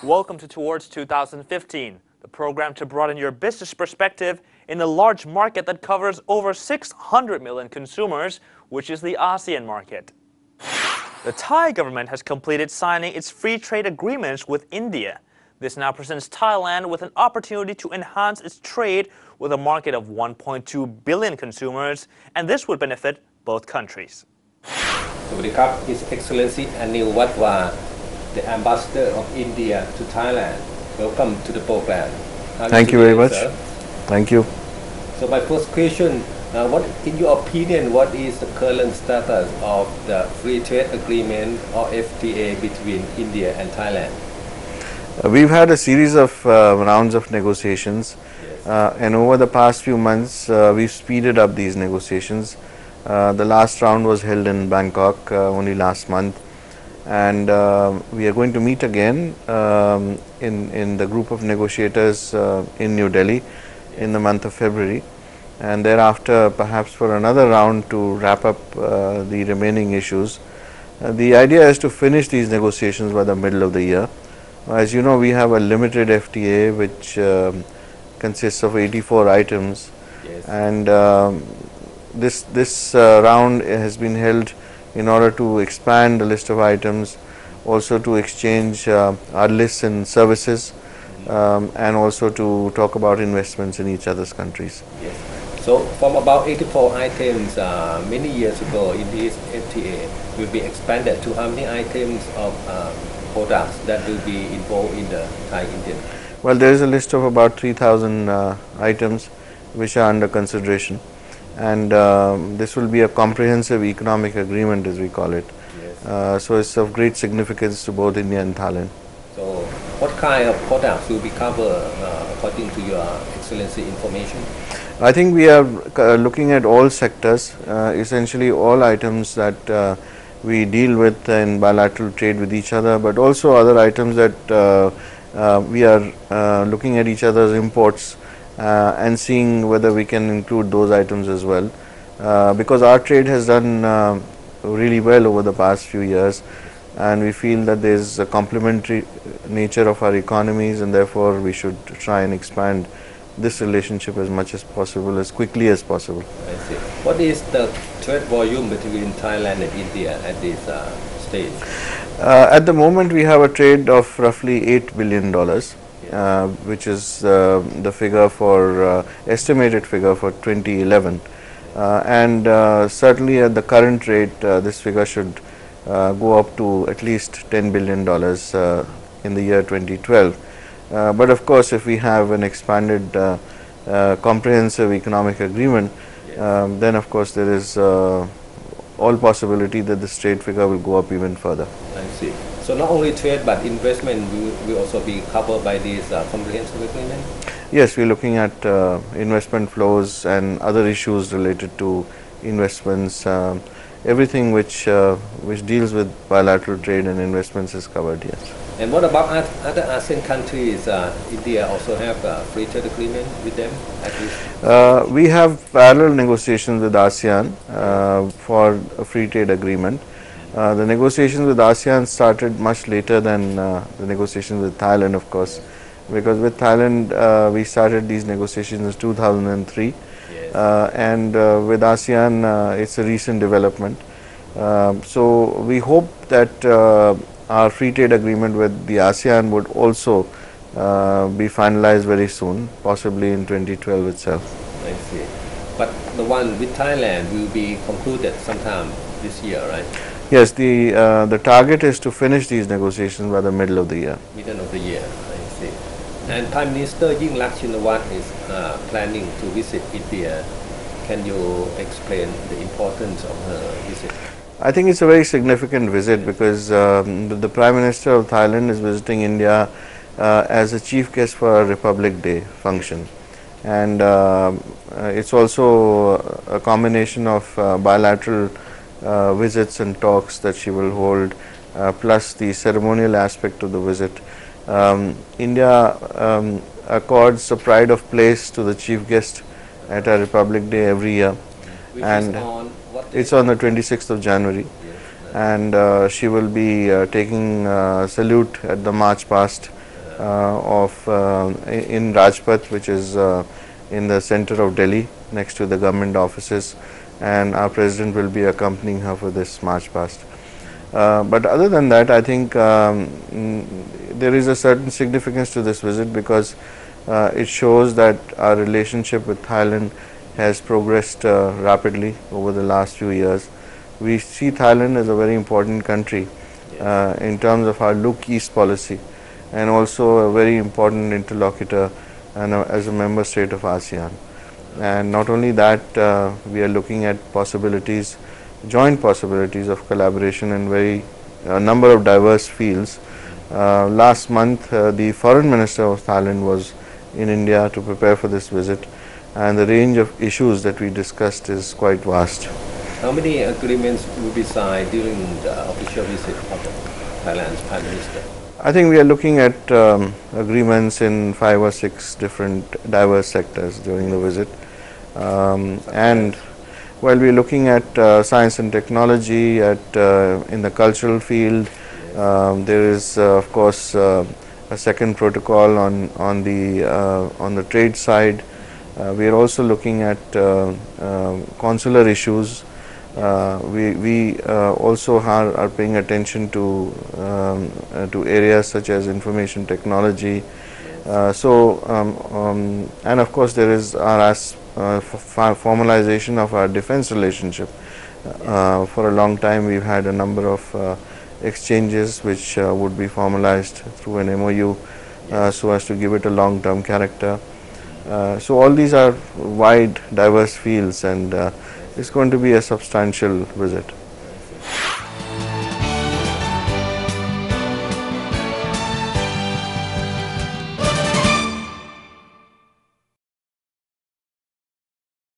Welcome to Towards 2015, the program to broaden your business perspective in a large market that covers over 600 million consumers, which is the ASEAN market. The Thai government has completed signing its free trade agreements with India. This now presents Thailand with an opportunity to enhance its trade with a market of 1.2 billion consumers, and this would benefit both countries. สวัสดีครับ His Excellency Anil Wadhwa, the Ambassador of India to Thailand. Welcome to the program. Thank you very much. Sir? Thank you. So my first question, what, in your opinion, what is the current status of the free trade agreement or FTA between India and Thailand? We've had a series of rounds of negotiations, and over the past few months, we've speeded up these negotiations. The last round was held in Bangkok only last month, and we are going to meet again in the group of negotiators in New Delhi in the month of February, and thereafter perhaps for another round to wrap up the remaining issues. The idea is to finish these negotiations by the middle of the year. As you know, we have a limited FTA which consists of 84 items, and this round has been held in order to expand the list of items, also to exchange our lists and services, and also to talk about investments in each other's countries. Yes. So from about 84 items many years ago in this FTA will be expanded to how many items of products that will be involved in the Thai-Indian? Well, there is a list of about 3,000 items which are under consideration, and this will be a comprehensive economic agreement, as we call it. So it's of great significance to both India and Thailand. So what kind of products will be covered according to your Excellency information? I think we are looking at all sectors, essentially all items that we deal with in bilateral trade with each other, but also other items that we are looking at each other's imports and seeing whether we can include those items as well, because our trade has done really well over the past few years, and we feel that there is a complementary nature of our economies, and therefore we should try and expand this relationship as much as possible, as quickly as possible. I see. What is the trade volume between Thailand and India at this stage? At the moment we have a trade of roughly $8 billion, which is the figure for estimated figure for 2011, and certainly at the current rate this figure should go up to at least $10 billion in the year 2012. But of course, if we have an expanded comprehensive economic agreement, then of course there is all possibility that this trade figure will go up even further. I see. So not only trade but investment will also be covered by this comprehensive agreement? Yes, we are looking at investment flows and other issues related to investments. Everything which deals with bilateral trade and investments is covered, yes. And what about other ASEAN countries? India also have a free trade agreement with them at least? We have parallel negotiations with ASEAN for a free trade agreement. The negotiations with ASEAN started much later than the negotiations with Thailand, of course, because with Thailand we started these negotiations in 2003, and with ASEAN it's a recent development. So we hope that our free trade agreement with the ASEAN would also be finalized very soon, possibly in 2012 itself. I see. But the one with Thailand will be concluded sometime this year, right? Yes, the target is to finish these negotiations by the middle of the year. Middle of the year, I see. And Prime Minister Yingluck Shinawatra is planning to visit India. Can you explain the importance of her visit? I think it's a very significant visit because the Prime Minister of Thailand is visiting India as a chief guest for a Republic Day function, and it's also a combination of bilateral visits and talks that she will hold, plus the ceremonial aspect of the visit. India accords a pride of place to the chief guest at our Republic Day every year, and it's on the 26th of January. and she will be taking salute at the march past in Rajpath, which is in the center of Delhi, next to the government offices, and our president will be accompanying her for this march past. But other than that, I think there is a certain significance to this visit because it shows that our relationship with Thailand has progressed rapidly over the last few years. We see Thailand as a very important country in terms of our Look East policy, and also a very important interlocutor and as a member state of ASEAN. And not only that, we are looking at possibilities, joint possibilities of collaboration in a number of diverse fields. Last month, the foreign minister of Thailand was in India to prepare for this visit, and the range of issues that we discussed is quite vast. How many agreements will be signed during the official visit of Thailand's Prime Minister? I think we are looking at agreements in 5 or 6 different diverse sectors during the visit. And while we are looking at science and technology, in the cultural field, there is of course a second protocol on the trade side. We are also looking at consular issues. We also are paying attention to areas such as information technology. And of course there is our formalization of our defense relationship. For a long time we've had a number of exchanges which would be formalized through an MOU so as to give it a long-term character. So all these are wide, diverse fields, and it's going to be a substantial visit.